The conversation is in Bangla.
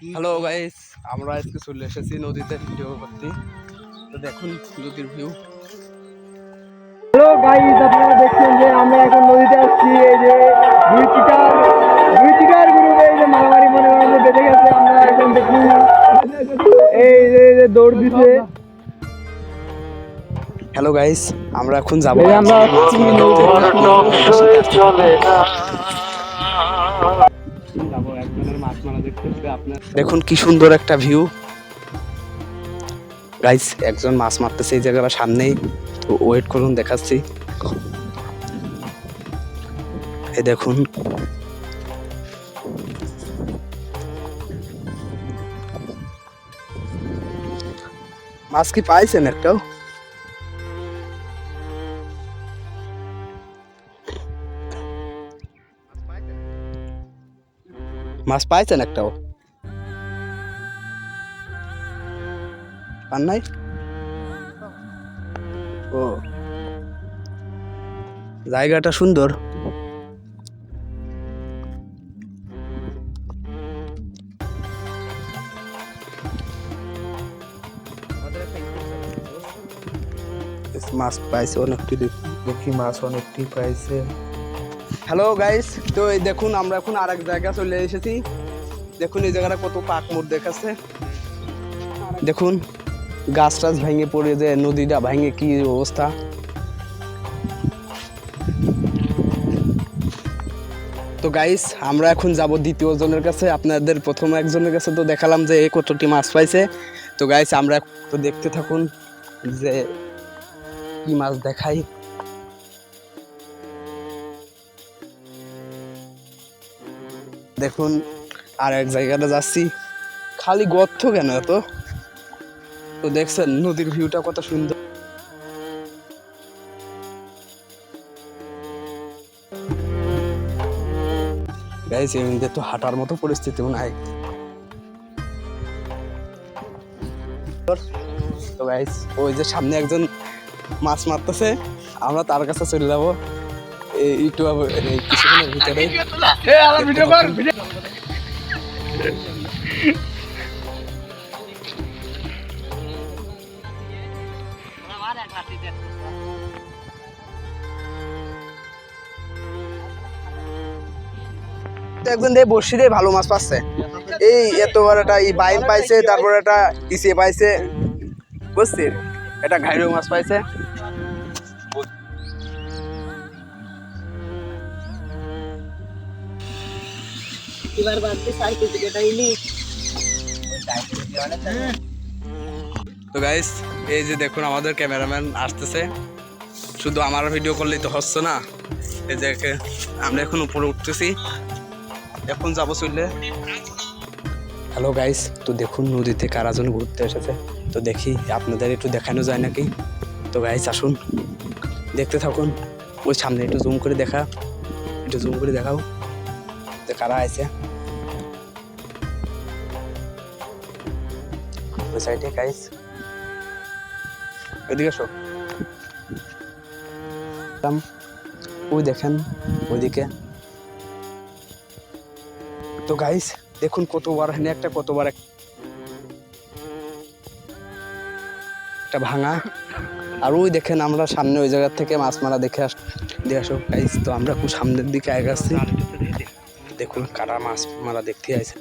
হ্যালো গাইস, আমরা আজকে চলে এসেছি নদীতে ভিডিও করতে। তো দেখুন নদীর ভিউ। হ্যালো গাইস, আপনারা দেখছেন যে আমরা এখন নদীতে আসছি। এই যে দুই চিটার গ্রুপে এই যে মারামারি মনে করেন যে বেঁধে গেছে। আমরা এখন দেখুন এই যে দৌড় দিছে। হ্যালো গাইস, আমরা এখন যাবো এই আমরা একজনের মাছ মারা দেখতেছে। আপনার দেখুন কি সুন্দর একটা ভিউ গাইস। একজন মাছ মারতেছে এই জায়গার সামনেই। তো ওয়েট করুন, দেখাচ্ছি। এই দেখুন মাছ কি পাইছেন একটাও? মাছ পাইছেন একটাও? পান নাই? ও, জায়গাটা সুন্দর। মাছ পাইছে অনেকটি, দেখি মাছ অনেকটি পাইছে। হ্যালো গাইস, তো এই দেখুন আমরা এখন আরেক জায়গা চলে এসেছি। দেখুন এই জায়গাটা কত পাক মোড় দেখাচ্ছে। দেখুন গাছ টাছ ভেঙে পড়ে, যে নদীটা ভেঙে কি অবস্থা। তো গাইস আমরা এখন যাব দ্বিতীয় জনের কাছে। আপনাদের প্রথম একজনের কাছে তো দেখালাম যে কতটি মাছ পাইছে। তো গাইস আমরা তো দেখতে থাকুন যে কি মাছ দেখাই। দেখুন আর এক জায়গাটা যাচ্ছি, খালি গর্ত কেন এত। তো দেখছেন নদীর ভিউটা কত সুন্দর। গাইস এমনিতে তো হাঁটার মতো পরিস্থিতি নাই। তো গাইস ওই যে সামনে একজন মাছ মারতেছে, আমরা তার কাছে চলে যাবো একটু কিছুক্ষণের ভিতরে। একজন দিয়ে বসি দিয়ে ভালো মাছ পাচ্ছে। এই এত বড় একটা বাইম পাইছে, তারপর একটা ইসে পাইছে, বুঝছিস, এটা ঘাইরো মাছ পাইছে। তো গাইস এই যে দেখুন আমাদের ক্যামেরাম্যান আসতেছে। শুধু আমার ভিডিও করলেই তো হচ্ছে না, এই যে আমরা এখন উপরে উঠতেছি, এখন যাবো চললে। হ্যালো গাইস, তো দেখুন নদীতে কারাজন ঘুরতে এসেছে। তো দেখি আপনাদের একটু দেখানো যায় নাকি। তো গাইস আসুন, দেখতে থাকুন। ওই সামনে একটু জুম করে দেখাও যে কারা আছে ওই সাইডে। গাইস ওইদিকে আসো, ওই দেখেন ওইদিকে। তো গাইস দেখুন কতবার হেনে কতবার একটা ভাঙা। আর ওই দেখেন আমরা সামনে ওই জায়গা থেকে মাছ মারা দেখে আসো গাইস। তো আমরা খুব সামনের দিকে আগাচ্ছি। দেখুন কারা মাছ মারা দেখতে আছে।